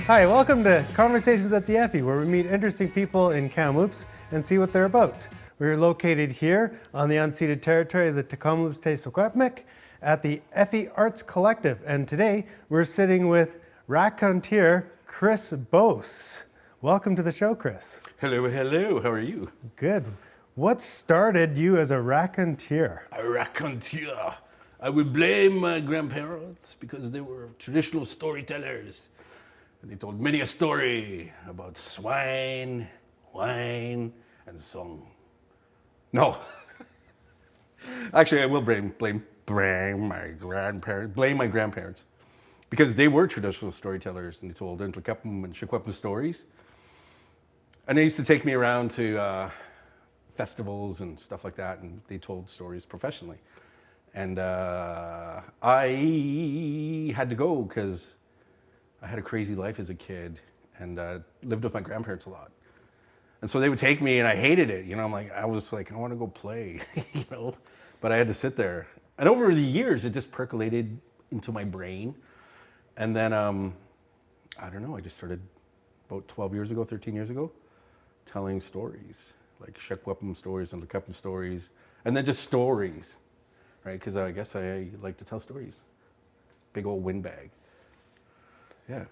Hi, welcome to Conversations at the Effie, where we meet interesting people in Kamloops and see what they're about. We're located here on the unceded territory of the Kamloops Secwepemc at the Effie Arts Collective, and today we're sitting with raconteur Chris Bose. Welcome to the show, Chris. Hello, hello. How are you? Good. What started you as a raconteur? A raconteur. I would blame my grandparents because they were traditional storytellers. And they told many a story about swine, wine, and song. No. Actually, I will blame my grandparents because they were traditional storytellers and they told Intlekepem and Shukwepen stories. And they used to take me around to festivals and stuff like that, and they told stories professionally. And I had to go because I had a crazy life as a kid and lived with my grandparents a lot. And so they would take me and I hated it. You know, I was like, I want to go play, you know, but I had to sit there. And over the years, it just percolated into my brain. And then, I don't know, I just started about 13 years ago, telling stories, like Shukwepen stories and Intlekepem stories, and then just stories, right? Because I guess I like to tell stories. Big old windbag. Yeah.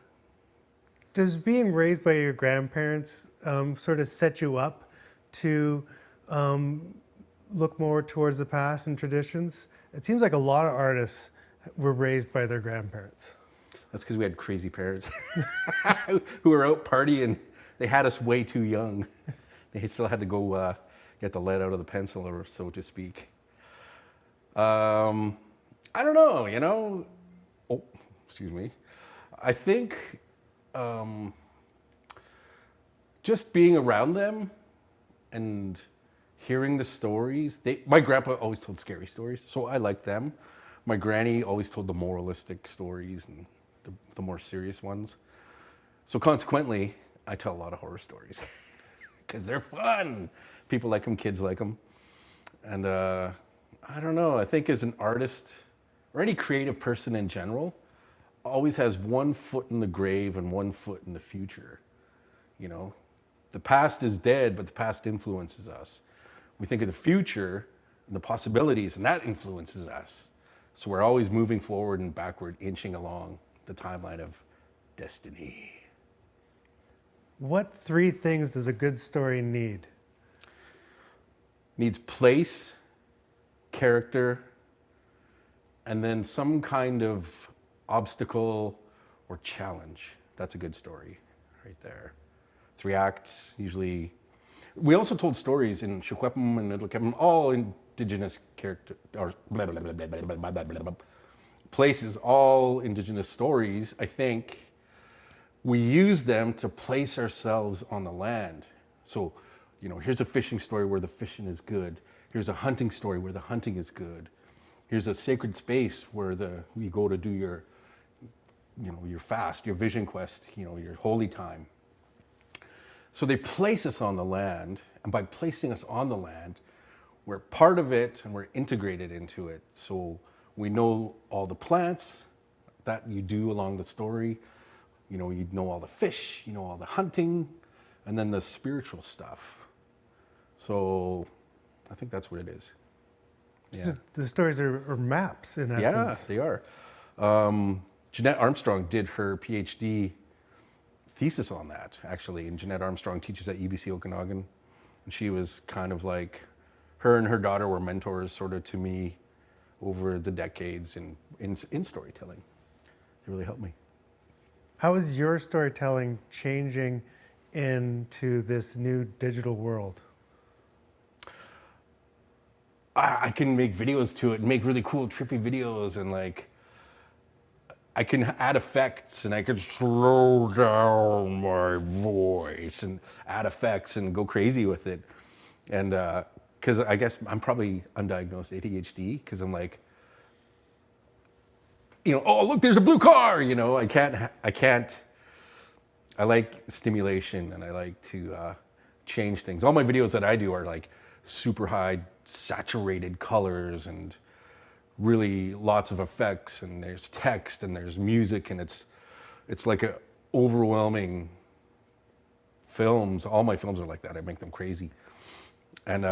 Does being raised by your grandparents sort of set you up to look more towards the past and traditions? It seems like a lot of artists were raised by their grandparents. That's because we had crazy parents who were out partying. They had us way too young. They still had to go get the lead out of the pencil, or so to speak. I don't know, you know. Oh, excuse me. I think just being around them and hearing the stories. My grandpa always told scary stories, so I liked them. My granny always told the moralistic stories and the more serious ones. So consequently, I tell a lot of horror stories because they're fun. People like them, kids like them. And I don't know, I think as an artist or any creative person in general, always has one foot in the grave and one foot in the future. You know, the past is dead, but the past influences us. We think of the future and the possibilities, and that influences us. So we're always moving forward and backward, inching along the timeline of destiny. What 3 things does a good story need? Needs place, character, and then some kind of obstacle or challenge. That's a good story right there. 3 acts, usually. We also told stories in Shukwepen and Intlekepem, all indigenous character or places, all indigenous stories. I think we use them to place ourselves on the land. So, you know, here's a fishing story where the fishing is good. Here's a hunting story where the hunting is good. Here's a sacred space where you go to do your fast, your vision quest, you know, your holy time. So they place us on the land, and by placing us on the land, we're part of it and we're integrated into it. So we know all the plants that you do along the story. You know all the fish, you know all the hunting, and then the spiritual stuff. So I think that's what it is. Yeah. So the stories are maps, in essence. Yeah, they are. Jeanette Armstrong did her PhD thesis on that, actually. And Jeanette Armstrong teaches at UBC Okanagan. And she was kind of like, her and her daughter were mentors sort of to me over the decades in storytelling. They really helped me. How is your storytelling changing into this new digital world? I can make videos to it and make really cool, trippy videos, and like, I can add effects and I can slow down my voice and add effects and go crazy with it. And because I guess I'm probably undiagnosed ADHD, because I'm like, you know, oh, look, there's a blue car, you know, I like stimulation and I like to change things. All my videos that I do are like super high saturated colors and really lots of effects, and there's text and there's music, and it's like overwhelming films. All my films are like that. I make them crazy. And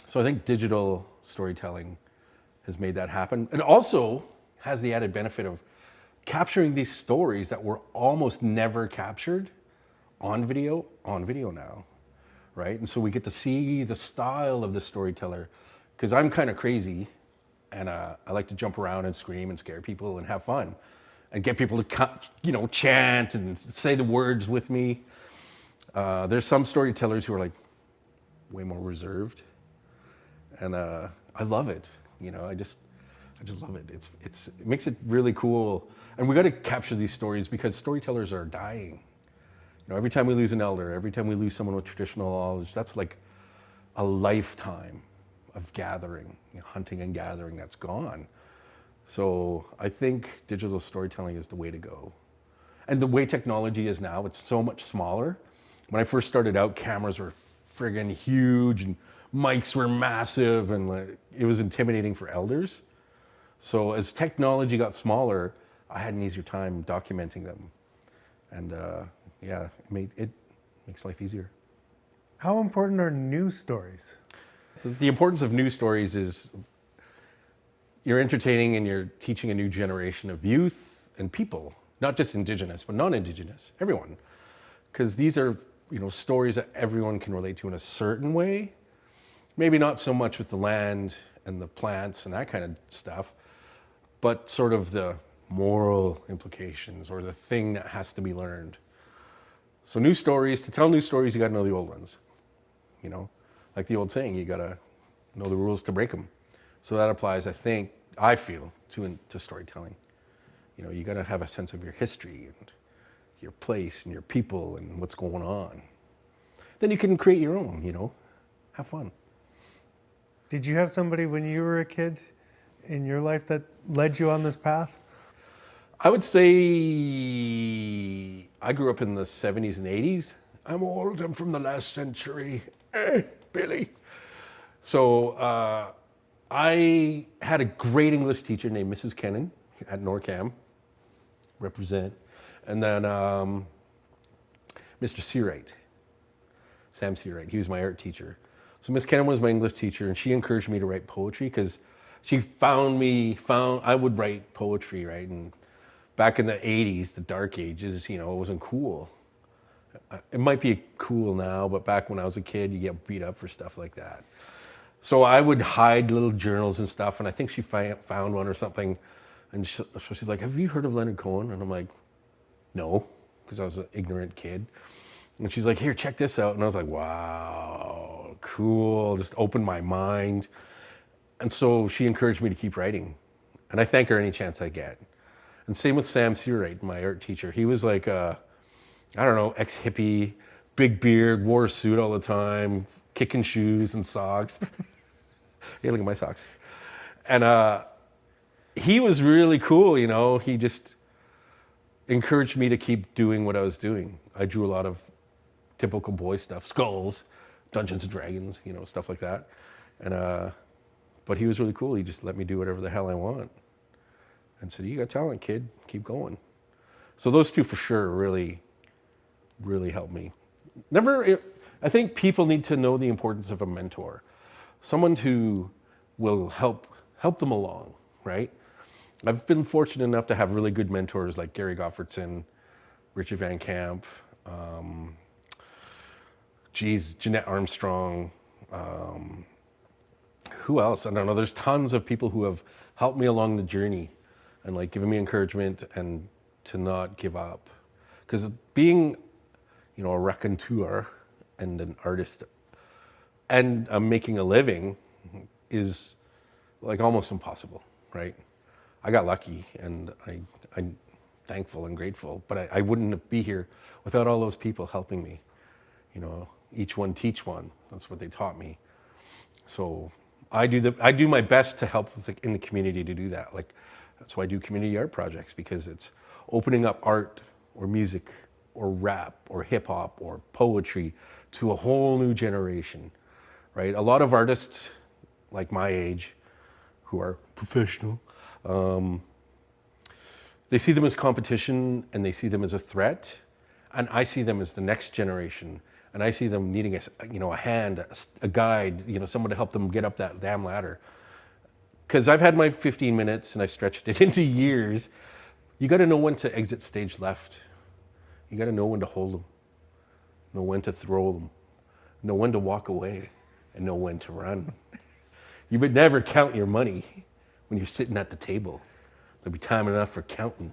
so I think digital storytelling has made that happen. And also has the added benefit of capturing these stories that were almost never captured on video now, right? And so we get to see the style of the storyteller, because I'm kind of crazy, and I like to jump around and scream and scare people and have fun, and get people to chant and say the words with me. There's some storytellers who are like way more reserved, and I love it. I just love it. It makes it really cool. And we got to capture these stories because storytellers are dying. Every time we lose an elder, every time we lose someone with traditional knowledge, that's like a lifetime of gathering, hunting and gathering that's gone. So I think digital storytelling is the way to go. And the way technology is now, it's so much smaller. When I first started out, cameras were friggin' huge and mics were massive, and it was intimidating for elders. So as technology got smaller, I had an easier time documenting them. And it makes life easier. How important are news stories? The importance of news stories is you're entertaining and you're teaching a new generation of youth and people, not just Indigenous, but non-Indigenous, everyone. Because these are, stories that everyone can relate to in a certain way. Maybe not so much with the land and the plants and that kind of stuff, but sort of the moral implications or the thing that has to be learned. So to tell new stories, you got to know the old ones. Like the old saying, you got to know the rules to break them. So that applies, I feel, to storytelling. You got to have a sense of your history and your place and your people and what's going on. Then you can create your own, have fun. Did you have somebody when you were a kid in your life that led you on this path? I would say I grew up in the 70s and 80s. I'm old, I'm from the last century. Billy. So I had a great English teacher named Mrs. Kennan at NORCAM, represent. And then Mr. Seawright, Sam Seawright, he was my art teacher. So Miss Kennan was my English teacher, and she encouraged me to write poetry because she found I would write poetry, right? And back in the 80s, the dark ages, it wasn't cool. It might be cool now, but back when I was a kid, you get beat up for stuff like that. So I would hide little journals and stuff, and I think she found one or something. And so she's like, "Have you heard of Leonard Cohen?" And I'm like, "No," because I was an ignorant kid. And she's like, "Here, check this out." And I was like, wow, cool. Just opened my mind. And so she encouraged me to keep writing. And I thank her any chance I get. And same with Sam Seawright, my art teacher. He was like ex-hippie, big beard, wore a suit all the time, kicking shoes and socks. Hey, look at my socks. And he was really cool, He just encouraged me to keep doing what I was doing. I drew a lot of typical boy stuff, skulls, Dungeons and Dragons, stuff like that. And but he was really cool. He just let me do whatever the hell I want. And said, "You got talent, kid. Keep going." So those two for sure really, really helped me. I think people need to know the importance of a mentor. Someone who will help them along, right? I've been fortunate enough to have really good mentors like Gary Goffertson, Richard Van Camp, Jeanette Armstrong, who else? I don't know. There's tons of people who have helped me along the journey and given me encouragement and to not give up. Because being, a raconteur and an artist and making a living is almost impossible, right? I got lucky and I'm thankful and grateful, but I wouldn't be here without all those people helping me. Each one teach one. That's what they taught me. So I do my best to help in the community to do that. That's why I do community art projects, because it's opening up art or music or rap or hip hop or poetry to a whole new generation, right? A lot of artists like my age who are professional, They see them as competition and they see them as a threat. And I see them as the next generation. And I see them needing a hand, a guide, someone to help them get up that damn ladder. Because I've had my 15 minutes and I stretched it into years. You got to know when to exit stage left. You got to know when to hold them, know when to throw them, know when to walk away, and know when to run. You would never count your money when you're sitting at the table. There'll be time enough for counting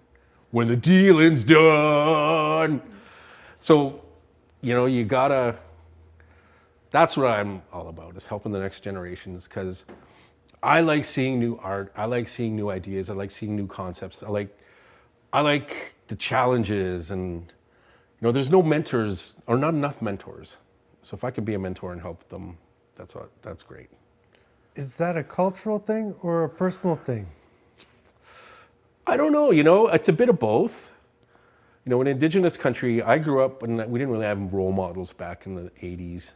when the dealing's done. So, you gotta, that's what I'm all about, is helping the next generations, because I like seeing new art. I like seeing new ideas. I like seeing new concepts. I like the challenges, and there's no mentors, or not enough mentors. So if I can be a mentor and help them, that's great. Is that a cultural thing or a personal thing? I don't know, it's a bit of both. In Indigenous country, I grew up and we didn't really have role models back in the 80s,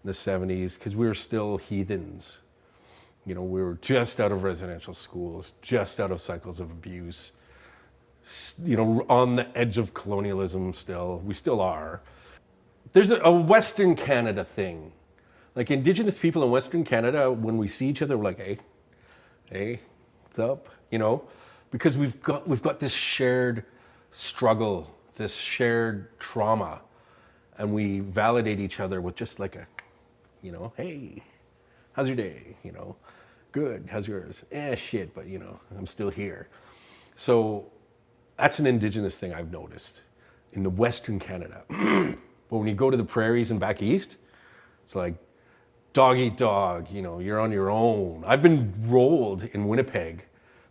the 70s, because we were still heathens. We were just out of residential schools, just out of cycles of abuse, on the edge of colonialism still. We still are. There's a Western Canada thing. Like Indigenous people in Western Canada, when we see each other, we're like, hey, what's up? Because we've got this shared struggle, this shared trauma, and we validate each other with just like hey, how's your day? Good, how's yours? Shit, but I'm still here. So that's an Indigenous thing I've noticed in the Western Canada. But when you go to the prairies and back east, it's like dog eat dog, you're on your own. I've been rolled in Winnipeg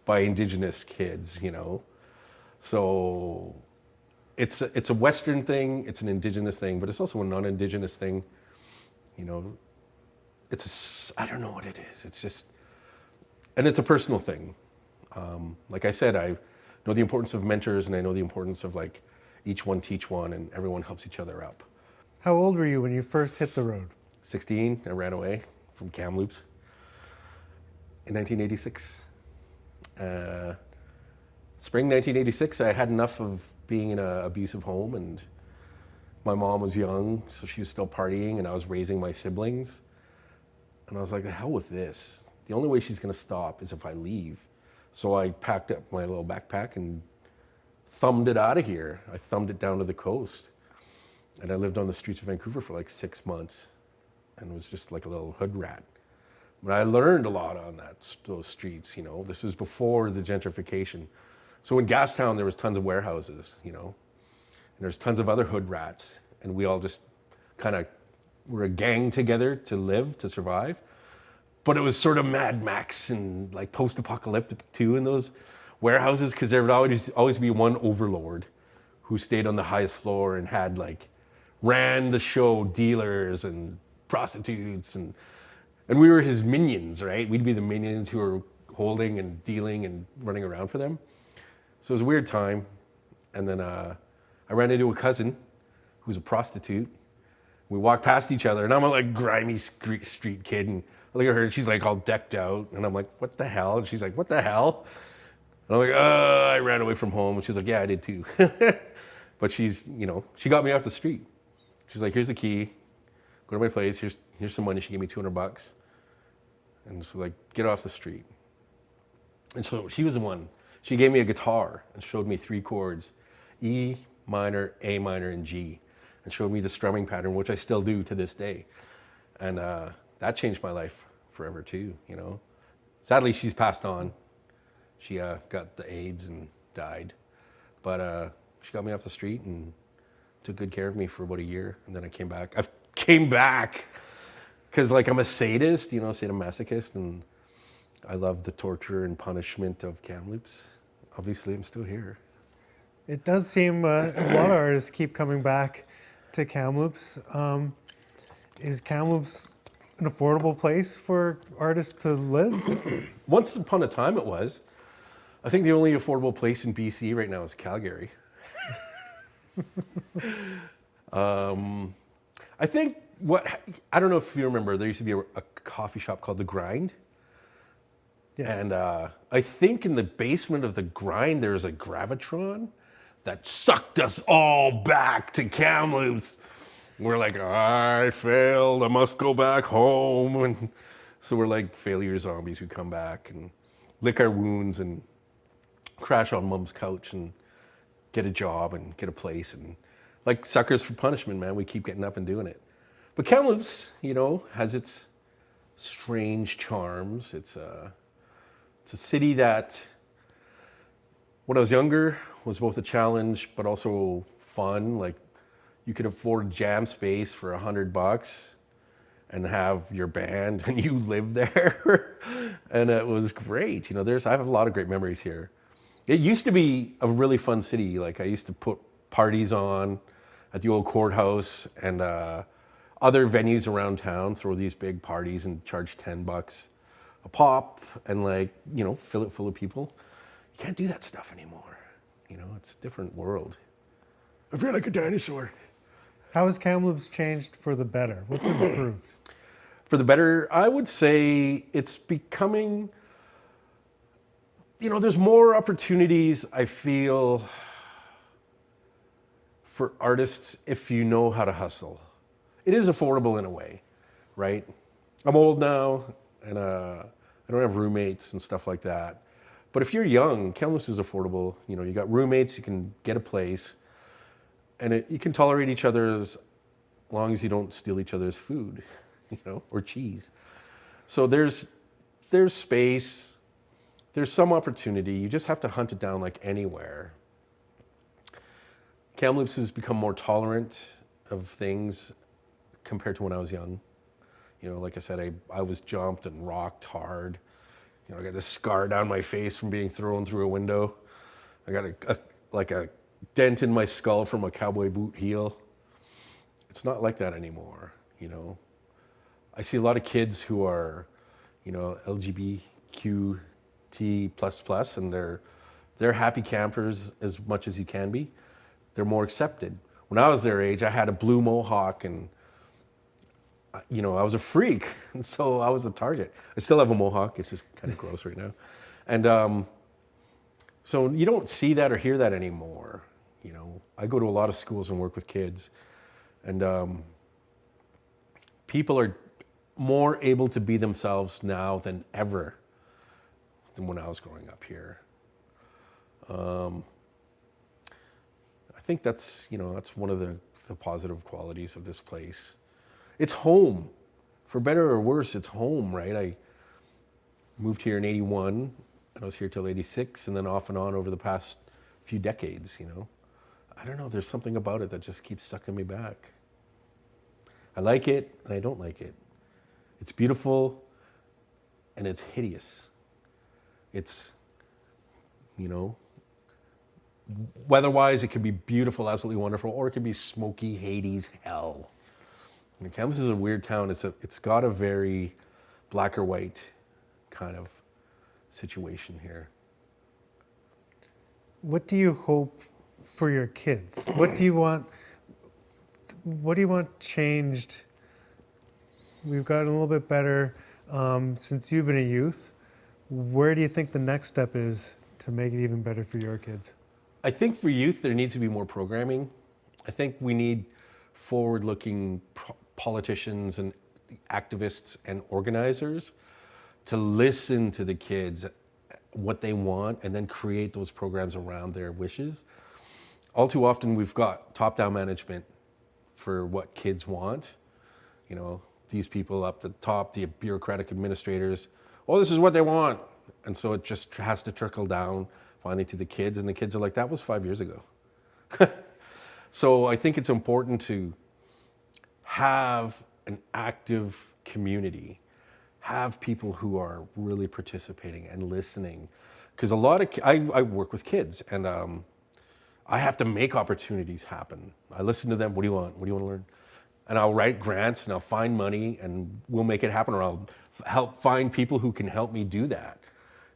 by Indigenous kids, So it's a Western thing, it's an Indigenous thing, but it's also a non-Indigenous thing. I don't know what it is. It's just, and it's a personal thing. Like I said, I know the importance of mentors, and I know the importance of each one teach one, and everyone helps each other up. How old were you when you first hit the road? 16, I ran away from Kamloops in 1986. Spring 1986, I had enough of being in an abusive home, and my mom was young, so she was still partying, and I was raising my siblings. And I was like, the hell with this. The only way she's gonna stop is if I leave. So I packed up my little backpack and thumbed it out of here. I thumbed it down to the coast. And I lived on the streets of Vancouver for 6 months, and was just like a little hood rat. But I learned a lot on those streets, This is before the gentrification. So in Gastown, there was tons of warehouses, and there's tons of other hood rats, and we all just kind of were a gang together to live, to survive. But it was sort of Mad Max and post-apocalyptic too in those warehouses, because there would always be one overlord who stayed on the highest floor and had ran the show, dealers and prostitutes, and we were his minions, right? We'd be the minions who were holding and dealing and running around for them. So it was a weird time. And then I ran into a cousin who's a prostitute. We walked past each other, and I'm a grimy street kid, and I look at her, and she's all decked out, and I'm like, what the hell? And she's like, what the hell? And I'm like, I ran away from home. And she's like, yeah, I did too. But she's, she got me off the street. She's like, here's the key. Go to my place. Here's some money. She gave me $200. And she's like, get off the street. And so she was the one. She gave me a guitar and showed me 3 chords, E minor, A minor, and G, and showed me the strumming pattern, which I still do to this day. And that changed my life forever too, Sadly, she's passed on. She got the AIDS and died. But she got me off the street and took good care of me for about a year. And then I came back. I came back because I'm a sadist, sadomasochist, and I love the torture and punishment of Kamloops. Obviously, I'm still here. It does seem a lot of artists keep coming back to Kamloops. Is Kamloops an affordable place for artists to live? Once upon a time it was. I think the only affordable place in BC right now is Calgary. I think I don't know if you remember, there used to be a coffee shop called The Grind. Yes. And I think in the basement of the grind, there's a gravitron that sucked us all back to Kamloops. We're like, I failed, I must go back home. And so we're like failure zombies who come back and lick our wounds and crash on mom's couch and get a job and get a place. And like suckers for punishment, man, we keep getting up and doing it. But Kamloops, you know, has its strange charms. It's a city that, when I was younger, was both a challenge but also fun. Like, you could afford jam space for $100 and have your band, and you live there, and it was great. You know, I have a lot of great memories here. It used to be a really fun city. Like, I used to put parties on at the old courthouse and other venues around town, throw these big parties and charge $10 a pop and, like, you know, fill it full of people. You can't do that stuff anymore. You know, it's a different world. I feel like a dinosaur. How has Kamloops changed for the better? What's improved? For the better, I would say it's becoming, you know, there's more opportunities, I feel, for artists if you know how to hustle. It is affordable in a way, right? I'm old now, and I don't have roommates and stuff like that. But if you're young, Kamloops is affordable. You know, you got roommates, you can get a place, and you can tolerate each other as long as you don't steal each other's food, you know, or cheese. So there's space, there's some opportunity. You just have to hunt it down like anywhere. Kamloops has become more tolerant of things compared to when I was young. You know, like I said, I was jumped and rocked hard. You know, I got this scar down my face from being thrown through a window. I got a dent in my skull from a cowboy boot heel. It's not like that anymore, you know. I see a lot of kids who are, you know, LGBTQT++, and they're happy campers as much as you can be. They're more accepted. When I was their age, I had a blue mohawk, and you know, I was a freak, and so I was the target. I still have a mohawk. It's just kind of gross right now. And so you don't see that or hear that anymore. You know, I go to a lot of schools and work with kids, and people are more able to be themselves now than ever than when I was growing up here. I think that's, you know, that's one of the positive qualities of this place. It's home. For better or worse, it's home, right? I moved here in 81, and I was here till 86, and then off and on over the past few decades, you know. I don't know, there's something about it that just keeps sucking me back. I like it, and I don't like it. It's beautiful, and it's hideous. It's, you know, weather-wise, it could be beautiful, absolutely wonderful, or it could be smoky, Hades hell. And Kamloops is a weird town. It's got a very black or white kind of situation here. What do you hope for your kids? What do you want changed? We've gotten a little bit better since you've been a youth. Where do you think the next step is to make it even better for your kids? I think for youth, there needs to be more programming. I think we need forward-looking politicians and activists and organizers to listen to the kids, what they want, and then create those programs around their wishes. All too often, we've got top-down management for what kids want. You know, these people up the top, the bureaucratic administrators, oh, this is what they want. And so it just has to trickle down finally to the kids, and the kids are like, that was 5 years ago. So I think it's important to have an active community, have people who are really participating and listening. Because a lot of, I work with kids, and I have to make opportunities happen. I listen to them, what do you want? What do you want to learn? And I'll write grants, and I'll find money, and we'll make it happen, or I'll help find people who can help me do that.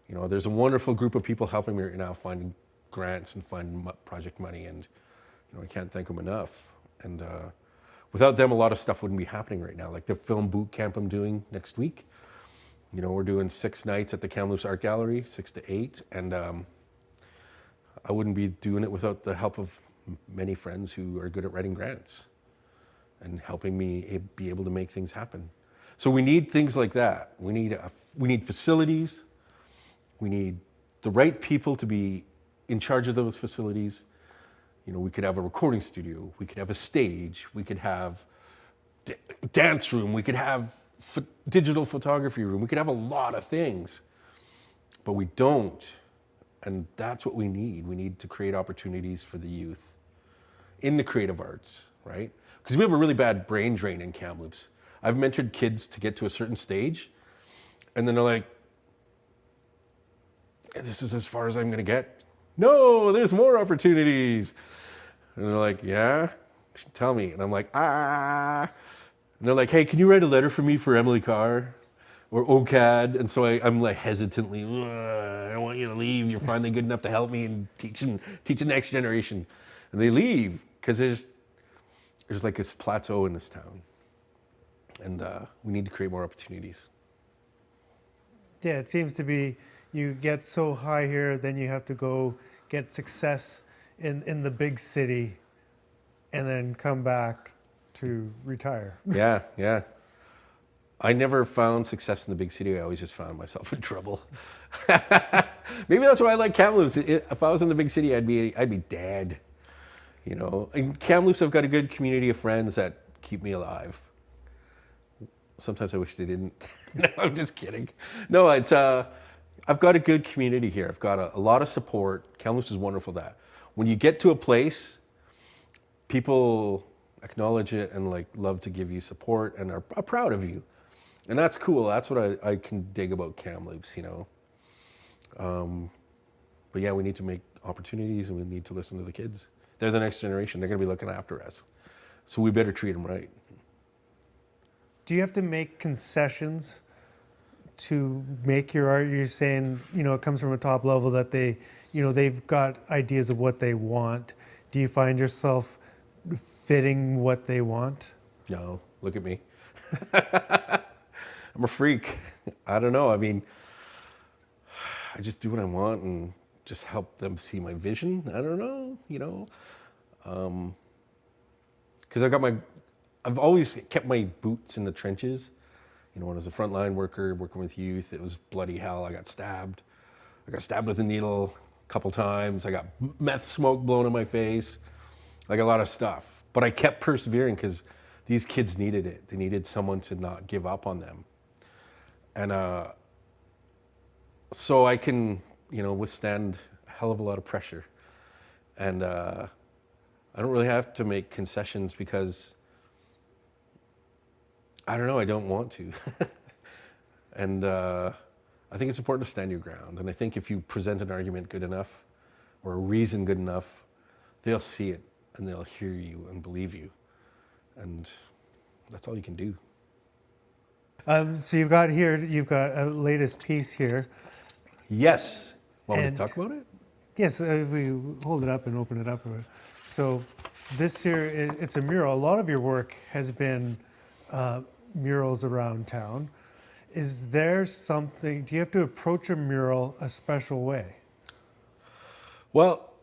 You know, there's a wonderful group of people helping me right now finding grants and finding project money, and you know, I can't thank them enough. And without them, a lot of stuff wouldn't be happening right now. Like the film boot camp I'm doing next week, You know, we're doing 6 nights at the Kamloops Art Gallery, 6 to 8, and I wouldn't be doing it without the help of many friends who are good at writing grants and helping me be able to make things happen. So we need things like that. We need facilities. We need the right people to be in charge of those facilities. You know, we could have a recording studio. We could have a stage. We could have dance room. We could have digital photography room. We could have a lot of things, but we don't. And that's what we need. We need to create opportunities for the youth in the creative arts, right? Because we have a really bad brain drain in Kamloops. I've mentored kids to get to a certain stage, and then they're like, this is as far as I'm gonna get. No, there's more opportunities. And they're like, yeah, tell me. And I'm like, ah. And they're like, hey, can you write a letter for me for Emily Carr or OCAD? And so I'm like hesitantly, I don't want you to leave. You're finally good enough to help me and teach the next generation. And they leave because there's like this plateau in this town. And we need to create more opportunities. Yeah, it seems to be you get so high here, then you have to go get success in the big city and then come back to retire. Yeah. I never found success in the big city. I always just found myself in trouble. Maybe that's why I like Kamloops. If I was in the big city, I'd be dead. You know, in Kamloops, I've got a good community of friends that keep me alive. Sometimes I wish they didn't. No, I'm just kidding. No, it's I've got a good community here. I've got a lot of support. Kamloops is wonderful that when you get to a place, people acknowledge it and like love to give you support and are proud of you. And that's cool. That's what I can dig about Kamloops, you know. But yeah, we need to make opportunities and we need to listen to the kids. They're the next generation. They're going to be looking after us. So we better treat them right. Do you have to make concessions to make your art? You're saying, you know, it comes from a top level that they, you know, they've got ideas of what they want. Do you find yourself fitting what they want? No, look at me. I'm a freak. I don't know. I mean, I just do what I want and just help them see my vision. I don't know, you know. Because I've always kept my boots in the trenches. You know, when I was a frontline worker, working with youth, it was bloody hell. I got stabbed with a needle a couple times. I got meth smoke blown in my face, like a lot of stuff. But I kept persevering because these kids needed it. They needed someone to not give up on them. And so I can, you know, withstand a hell of a lot of pressure. And I don't really have to make concessions because I don't know, I don't want to. And I think it's important to stand your ground. And I think if you present an argument good enough or a reason good enough, they'll see it and they'll hear you and believe you. And that's all you can do. So you've got a latest piece here. Yes. Want me to And- talk about it? Yes, if we hold it up and open it up. So this here, it's a mural. A lot of your work has been murals around town. Is there something, do you have to approach a mural a special way? Well,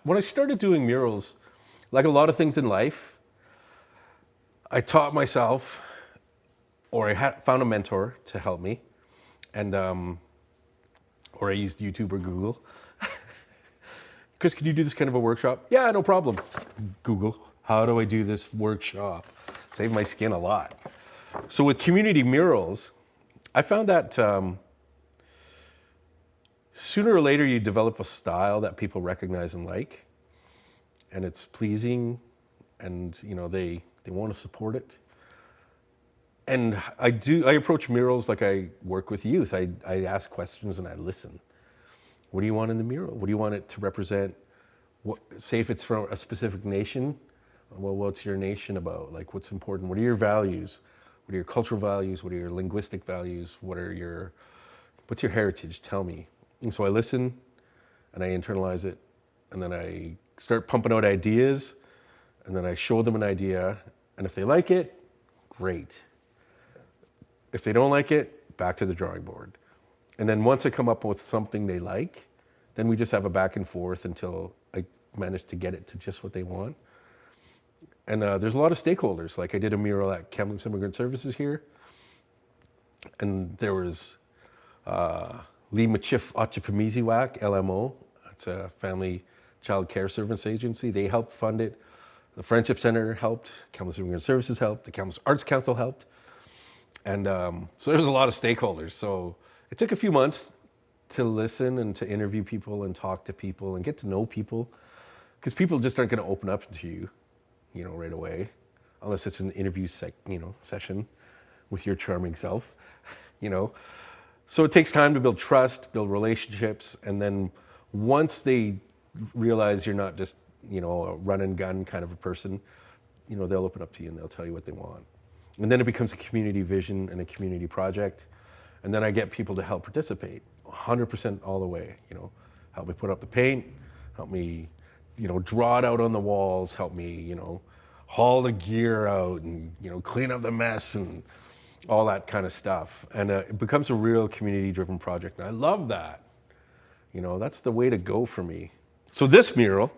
when I started doing murals, like a lot of things in life, I taught myself, or I found a mentor to help me, and or I used YouTube or Google. Chris, could you do this kind of a workshop? Yeah, no problem. Google, how do I do this workshop? Saved my skin a lot. So with community murals, I found that sooner or later you develop a style that people recognize and like, and it's pleasing, and you know they want to support it. And I approach murals like I work with youth. I ask questions and I listen. What do you want in the mural? What do you want it to represent? Say if it's from a specific nation, well, what's your nation about? Like, what's important? What are your values? What are your cultural values? What are your linguistic values? What's your heritage? Tell me. And so I listen and I internalize it, and then I start pumping out ideas, and then I show them an idea, and if they like it, great. If they don't like it, back to the drawing board. And then once I come up with something they like, then we just have a back and forth until I manage to get it to just what they want. And there's a lot of stakeholders. Like I did a mural at Kamloops Immigrant Services here, and there was Limachif Ochipamiziwak, LMO. It's a family child care service agency. They helped fund it. The Friendship Center helped. Kamloops Immigrant Services helped. The Kamloops Arts Council helped. And so there's a lot of stakeholders. So it took a few months to listen and to interview people and talk to people and get to know people, because people just aren't going to open up to you, right away, unless it's an interview session with your charming self, So it takes time to build trust, build relationships, and then once they realize you're not just, a run and gun kind of a person, they'll open up to you and they'll tell you what they want. And then it becomes a community vision and a community project. And then I get people to help participate 100% all the way, help me put up the paint, help me, draw it out on the walls, help me, haul the gear out and, clean up the mess and all that kind of stuff. And it becomes a real community-driven project. And I love that. That's the way to go for me. So this mural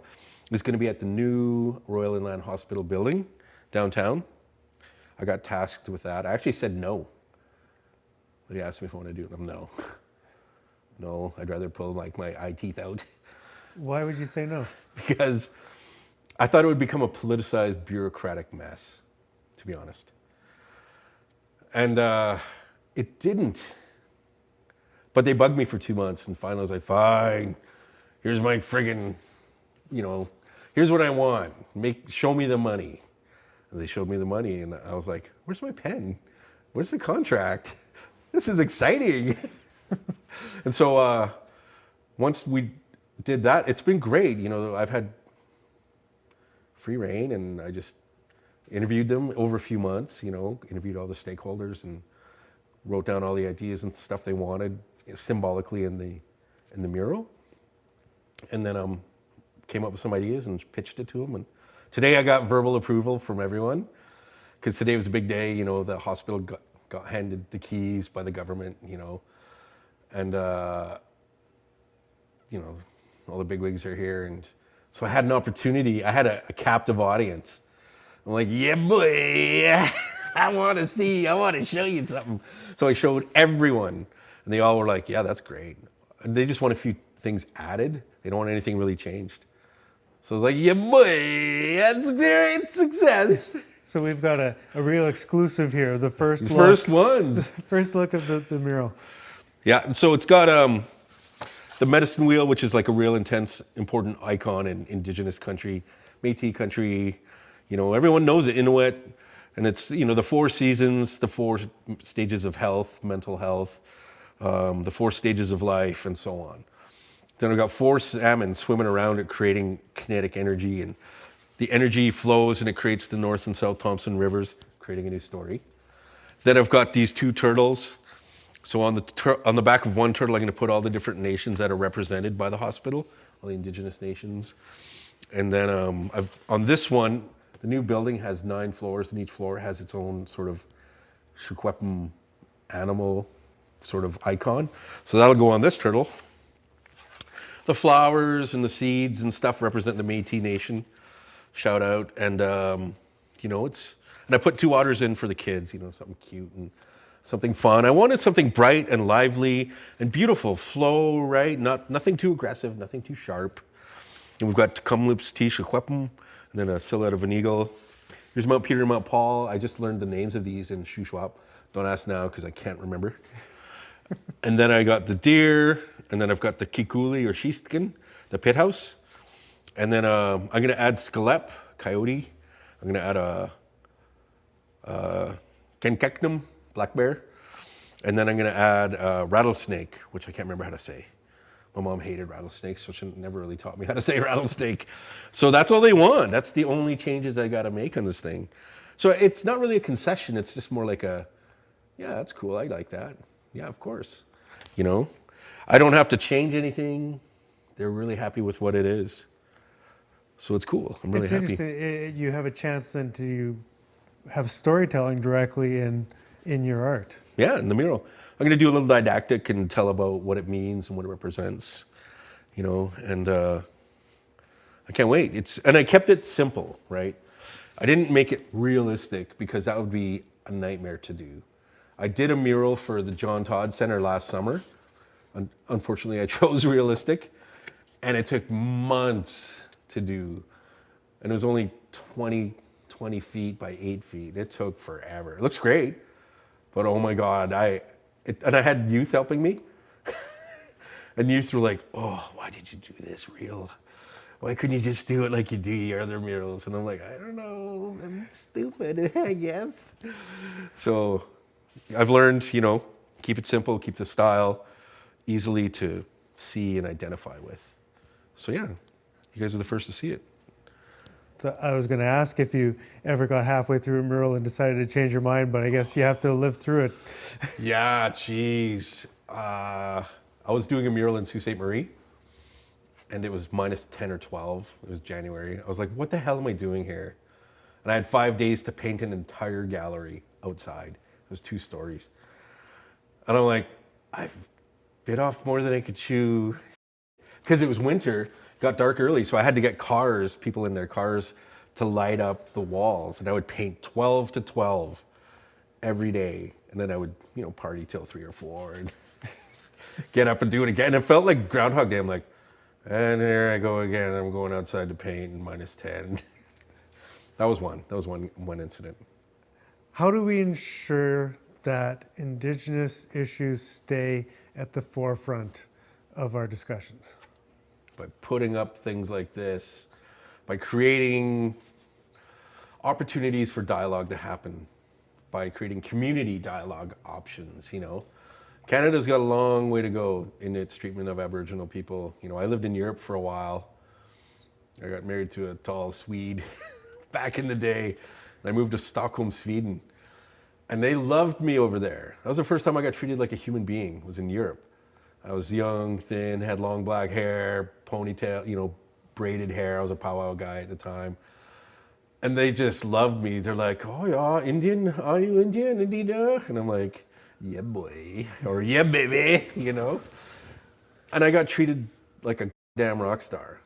is going to be at the new Royal Inland Hospital building downtown. I got tasked with that. I actually said no. But he asked me if I want to do it. I'm no. No, I'd rather pull my eye teeth out. Why would you say no? Because I thought it would become a politicized, bureaucratic mess, to be honest. And it didn't. But they bugged me for 2 months, and finally I was like, fine, here's my friggin', here's what I want. Show me the money. And they showed me the money, and I was like, where's my pen? Where's the contract? This is exciting. And so once we did that, it's been great. I've had free reign, and I just interviewed them over a few months, interviewed all the stakeholders and wrote down all the ideas and stuff they wanted symbolically in the mural. And then came up with some ideas and pitched it to them. And today I got verbal approval from everyone, because today was a big day. The hospital got handed the keys by the government, and all the bigwigs are here. And so I had an opportunity. I had a captive audience. I'm like, yeah, boy, I want to show you something. So I showed everyone, and they all were like, yeah, that's great. And they just want a few things added. They don't want anything really changed. So I was like, yeah, boy, that's a great success. So we've got a real exclusive here, the first look. First ones. The first look of the mural. Yeah, and so it's got the medicine wheel, which is like a real intense, important icon in Indigenous country, Métis country. Everyone knows it, Inuit. And it's, the 4 seasons, the 4 stages of health, mental health, the 4 stages of life, and so on. Then I've got 4 salmon swimming around it, creating kinetic energy. And the energy flows and it creates the North and South Thompson rivers, creating a new story. Then I've got these 2 turtles. So on the back of one turtle, I'm going to put all the different nations that are represented by the hospital, all the Indigenous nations. And then on this one, the new building has 9 floors, and each floor has its own sort of Shukweppum animal sort of icon. So that'll go on this turtle. The flowers and the seeds and stuff represent the Métis Nation. Shout out. And, and I put 2 otters in for the kids, something cute and something fun. I wanted something bright and lively and beautiful. Flow, right? Nothing too aggressive, nothing too sharp. And we've got Kamloops T. Shukweppum, and then a silhouette of an eagle. Here's Mount Peter and Mount Paul. I just learned the names of these in Shuswap. Don't ask now because I can't remember. And then I got the deer, and then I've got the Kikuli or Sheestkin, the pit house. And then I'm going to add Skelep, coyote. I'm going to add a Kenkeknum, black bear. And then I'm going to add rattlesnake, which I can't remember how to say. My mom hated rattlesnakes, so she never really taught me how to say rattlesnake. So that's all they want. That's the only changes I got to make on this thing. So it's not really a concession. It's just more like yeah, that's cool. I like that. Yeah, of course. I don't have to change anything. They're really happy with what it is. So it's cool. I'm really happy. It's interesting. You have a chance then to have storytelling directly in your art. Yeah, in the mural. I'm gonna do a little didactic and tell about what it means and what it represents, you know, and I can't wait. And I kept it simple, right? I didn't make it realistic because that would be a nightmare to do. I did a mural for the John Todd Center last summer. Unfortunately, I chose realistic, and it took months to do. And it was only 20 feet by 8 feet. It took forever. It looks great, but oh my God, and I had youth helping me. And youth were like, oh, why did you do this real? Why couldn't you just do it like you do your other murals? And I'm like, I don't know, I'm stupid, I guess. So I've learned, you know, keep it simple, keep the style easily to see and identify with. So yeah, you guys are the first to see it. So I was going to ask if you ever got halfway through a mural and decided to change your mind, but I guess you have to live through it. Yeah, geez. I was doing a mural in Sault Ste. Marie, and it was minus 10 or 12. It was January. I was like, what the hell am I doing here? And I had 5 days to paint an entire gallery outside. It was 2 stories. And I'm like, I've bit off more than I could chew. Because it was winter, got dark early, so I had to get people in their cars to light up the walls. And I would paint 12 to 12 every day. And then I would, you know, party till 3 or 4 and get up and do it again. It felt like Groundhog Day. I'm like, and here I go again. I'm going outside to paint in minus 10. That was one incident. How do we ensure that Indigenous issues stay at the forefront of our discussions? By putting up things like this, by creating opportunities for dialogue to happen, by creating community dialogue options, you know. Canada's got a long way to go in its treatment of Aboriginal people. You know, I lived in Europe for a while. I got married to a tall Swede back in the day. And I moved to Stockholm, Sweden. And they loved me over there. That was the first time I got treated like a human being, was in Europe. I was young, thin, had long black hair, ponytail, you know, braided hair. I was a powwow guy at the time. And they just loved me. They're like, oh yeah, Indian? Are you Indian, Indina? And I'm like, yeah, boy, or yeah, baby, you know? And I got treated like a damn rock star.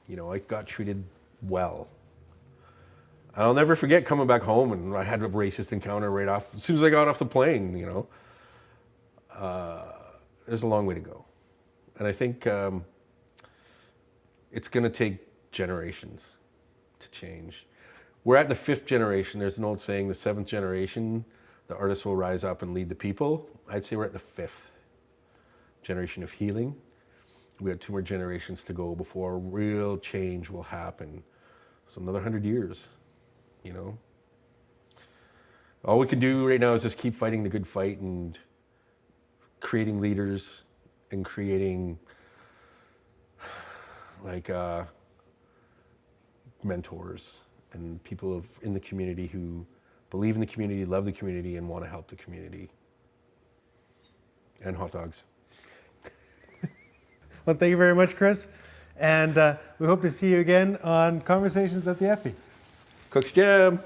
You know, I got treated well. And I'll never forget coming back home and I had a racist encounter right off, as soon as I got off the plane, you know? There's a long way to go. And I think it's gonna take generations to change. We're at the 5th generation. There's an old saying, the 7th generation, the artists will rise up and lead the people. I'd say we're at the 5th generation of healing. We have 2 more generations to go before real change will happen. So another 100 years, you know? All we can do right now is just keep fighting the good fight and creating leaders and creating like mentors and people in the community who believe in the community, love the community, and want to help the community. And hot dogs. Well, thank you very much, Chris. And we hope to see you again on Conversations at the Effie. Cook's Jam.